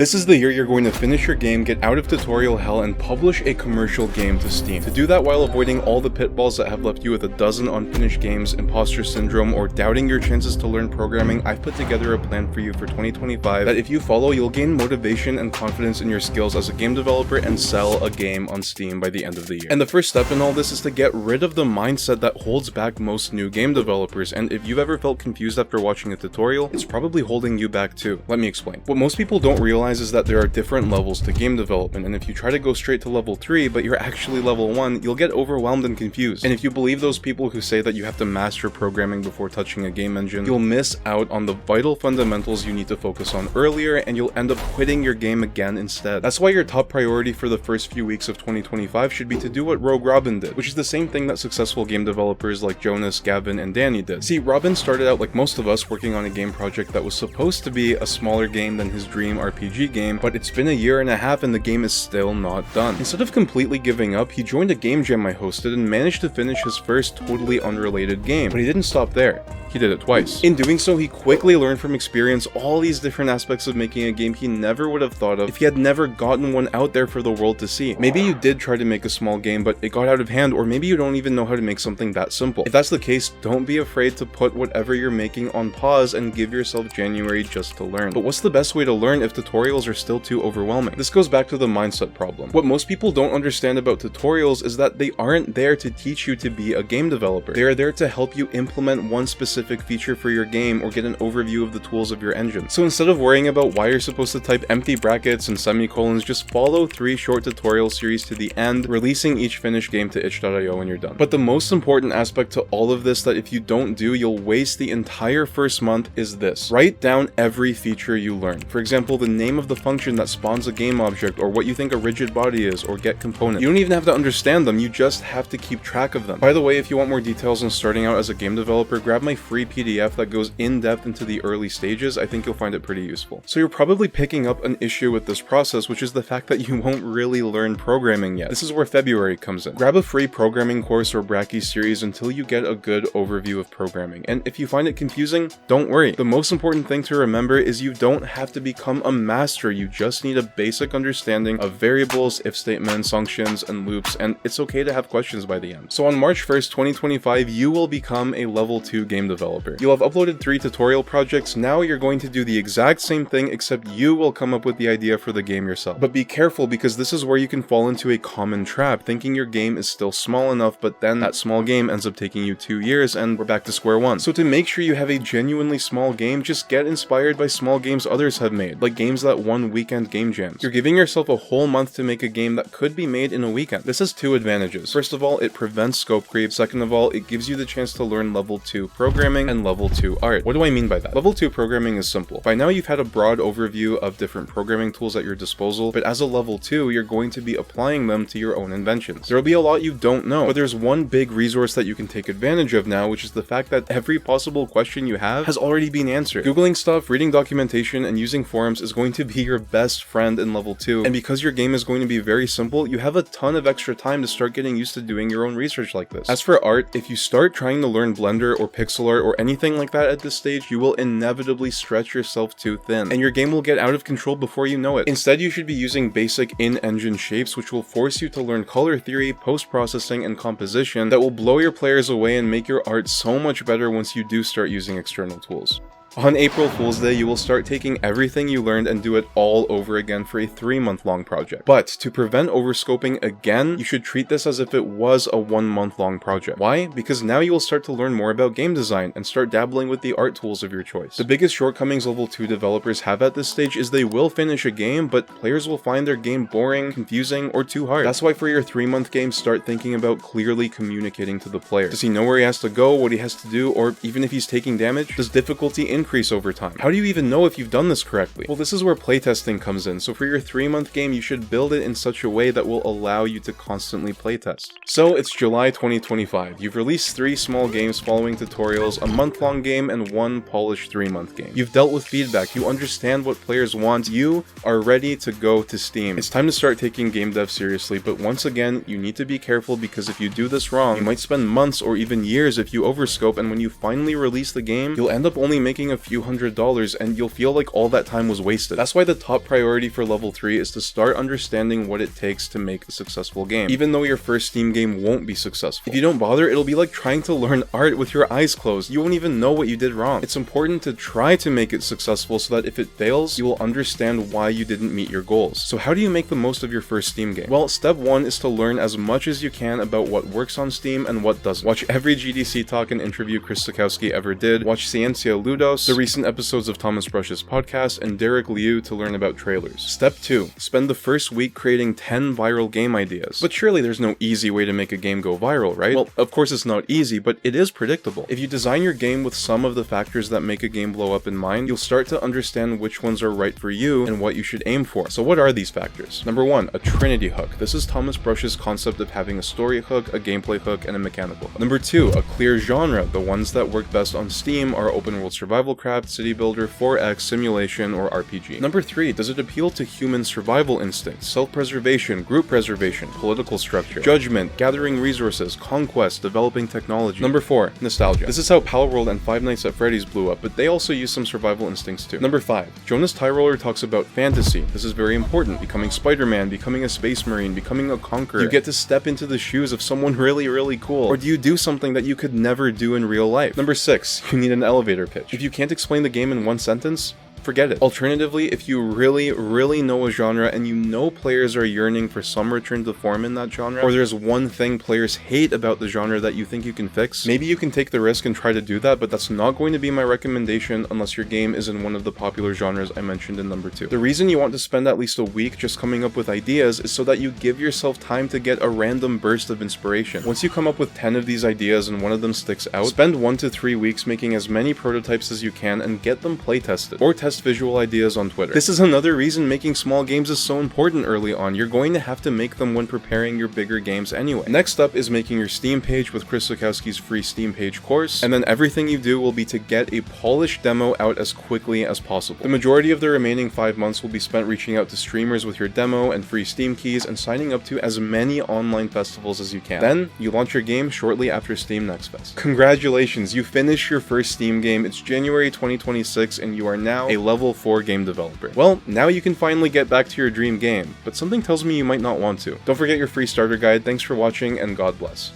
This is the year you're going to finish your game, get out of tutorial hell, and publish a commercial game to Steam. To do that while avoiding all the pitfalls that have left you with a dozen unfinished games, imposter syndrome, or doubting your chances to learn programming, I've put together a plan for you for 2025 that if you follow, you'll gain motivation and confidence in your skills as a game developer and sell a game on Steam by the end of the year. And the first step in all this is to get rid of the mindset that holds back most new game developers, and if you've ever felt confused after watching a tutorial, it's probably holding you back too. Let me explain. What most people don't realize is that there are different levels to game development, and if you try to go straight to level 3 but you're actually level 1, you'll get overwhelmed and confused. And if you believe those people who say that you have to master programming before touching a game engine, you'll miss out on the vital fundamentals you need to focus on earlier, and you'll end up quitting your game again instead. That's why your top priority for the first few weeks of 2025 should be to do what Rogue Robin did, which is the same thing that successful game developers like Jonas, Gavin, and Danny did. See, Robin started out like most of us, working on a game project that was supposed to be a smaller game than his dream RPG game, but it's been a year and a half and the game is still not done. Instead of completely giving up, he joined a game jam I hosted and managed to finish his first totally unrelated game. But he didn't stop there. He did it twice. In doing so, he quickly learned from experience all these different aspects of making a game he never would have thought of if he had never gotten one out there for the world to see. Maybe you did try to make a small game, but it got out of hand, or maybe you don't even know how to make something that simple. If that's the case, don't be afraid to put whatever you're making on pause and give yourself January just to learn. But what's the best way to learn if tutorials are still too overwhelming? This goes back to the mindset problem. What most people don't understand about tutorials is that they aren't there to teach you to be a game developer. They are there to help you implement one specific feature for your game or get an overview of the tools of your engine. So instead of worrying about why you're supposed to type empty brackets and semicolons, just follow 3 short tutorial series to the end, releasing each finished game to itch.io when you're done. But the most important aspect to all of this that if you don't do, you'll waste the entire first month is this. Write down every feature you learn. For example, the name of the function that spawns a game object, or what you think a rigid body is, or get component. You don't even have to understand them, you just have to keep track of them. By the way, if you want more details on starting out as a game developer, grab my free PDF that goes in depth into the early stages. I think you'll find it pretty useful. So you're probably picking up an issue with this process, which is the fact that you won't really learn programming yet. This is where February comes in. Grab a free programming course or Brachy series until you get a good overview of programming. And if you find it confusing, don't worry. The most important thing to remember is you don't have to become a master, you just need a basic understanding of variables, if statements, functions, and loops, and it's okay to have questions by the end. So on March 1st, 2025, you will become a level 2 game developer. You'll have uploaded 3 tutorial projects. Now you're going to do the exact same thing, except you will come up with the idea for the game yourself. But be careful, because this is where you can fall into a common trap, thinking your game is still small enough, but then that small game ends up taking you 2 years and we're back to square one. So to make sure you have a genuinely small game, just get inspired by small games others have made, like games that won weekend game jams. You're giving yourself a whole month to make a game that could be made in a weekend. This has 2 advantages. First of all, it prevents scope creep. Second of all, it gives you the chance to learn level 2 programming and level 2 art. What do I mean by that? Level 2 programming is simple. By now you've had a broad overview of different programming tools at your disposal, but as a level 2, you're going to be applying them to your own inventions. There'll be a lot you don't know, but there's one big resource that you can take advantage of now, which is the fact that every possible question you have has already been answered. Googling stuff, reading documentation, and using forums is going to be your best friend in level 2, and because your game is going to be very simple, you have a ton of extra time to start getting used to doing your own research like this. As for art, if you start trying to learn Blender or pixel art or anything like that at this stage, you will inevitably stretch yourself too thin, and your game will get out of control before you know it. Instead, you should be using basic in-engine shapes, which will force you to learn color theory, post-processing, and composition that will blow your players away and make your art so much better once you do start using external tools. On April Fool's Day, you will start taking everything you learned and do it all over again for a 3-month-long project. But to prevent overscoping again, you should treat this as if it was a 1-month-long project. Why? Because now you will start to learn more about game design and start dabbling with the art tools of your choice. The biggest shortcomings level 2 developers have at this stage is they will finish a game, but players will find their game boring, confusing, or too hard. That's why for your 3-month game, start thinking about clearly communicating to the player. Does he know where he has to go, what he has to do, or even if he's taking damage? Does difficulty increase over time? How do you even know if you've done this correctly? Well, this is where playtesting comes in. So for your 3-month game, you should build it in such a way that will allow you to constantly playtest. So it's July 2025. You've released 3 small games following tutorials, a month-long game, and 1 polished 3-month game. You've dealt with feedback, you understand what players want, you are ready to go to Steam. It's time to start taking game dev seriously, but once again, you need to be careful, because if you do this wrong, you might spend months or even years if you overscope, and when you finally release the game, you'll end up only making spending a few $100s and you'll feel like all that time was wasted. That's why the top priority for level 3 is to start understanding what it takes to make a successful game, even though your first Steam game won't be successful. If you don't bother, it'll be like trying to learn art with your eyes closed. You won't even know what you did wrong. It's important to try to make it successful so that if it fails, you will understand why you didn't meet your goals. So how do you make the most of your first Steam game? Well, step 1 is to learn as much as you can about what works on Steam and what doesn't. Watch every GDC talk and interview Chris Sakowski ever did. Watch Ciencia Ludos, the recent episodes of Thomas Brush's podcast, and Derek Liu to learn about trailers. Step 2. Spend the first week creating 10 viral game ideas. But surely there's no easy way to make a game go viral, right? Well, of course it's not easy, but it is predictable. If you design your game with some of the factors that make a game blow up in mind, you'll start to understand which ones are right for you and what you should aim for. So what are these factors? Number 1, a Trinity hook. This is Thomas Brush's concept of having a story hook, a gameplay hook, and a mechanical hook. Number 2, a clear genre. The ones that work best on Steam are open world survival craft, city builder, 4X, simulation, or RPG. Number 3, does it appeal to human survival instincts, self-preservation, group preservation, political structure, judgment, gathering resources, conquest, developing technology. Number 4, nostalgia. This is how Palworld and Five Nights at Freddy's blew up, but they also use some survival instincts too. Number 5, Jonas Tyroller talks about fantasy. This is very important. Becoming Spider-Man, becoming a space marine, becoming a conqueror. You get to step into the shoes of someone really cool. Or do you do something that you could never do in real life? Number 6, you need an elevator pitch. If you can't explain the game in one sentence, forget it. Alternatively, if you really know a genre and you know players are yearning for some return to form in that genre, or there's one thing players hate about the genre that you think you can fix, maybe you can take the risk and try to do that, but that's not going to be my recommendation unless your game is in one of the popular genres I mentioned in number 2. The reason you want to spend at least a week just coming up with ideas is so that you give yourself time to get a random burst of inspiration. Once you come up with 10 of these ideas and one of them sticks out, spend 1 to 3 weeks making as many prototypes as you can and get them play tested, or test visual ideas on Twitter. This is another reason making small games is so important early on. You're going to have to make them when preparing your bigger games anyway. Next up is making your Steam page with Chris Sakowski's free Steam page course, and then everything you do will be to get a polished demo out as quickly as possible. The majority of the remaining 5 months will be spent reaching out to streamers with your demo and free Steam keys and signing up to as many online festivals as you can. Then, you launch your game shortly after Steam Next Fest. Congratulations, you finished your first Steam game. It's January 2026 and you are now a level 4 game developer. Well, now you can finally get back to your dream game, but something tells me you might not want to. Don't forget your free starter guide. Thanks for watching and God bless.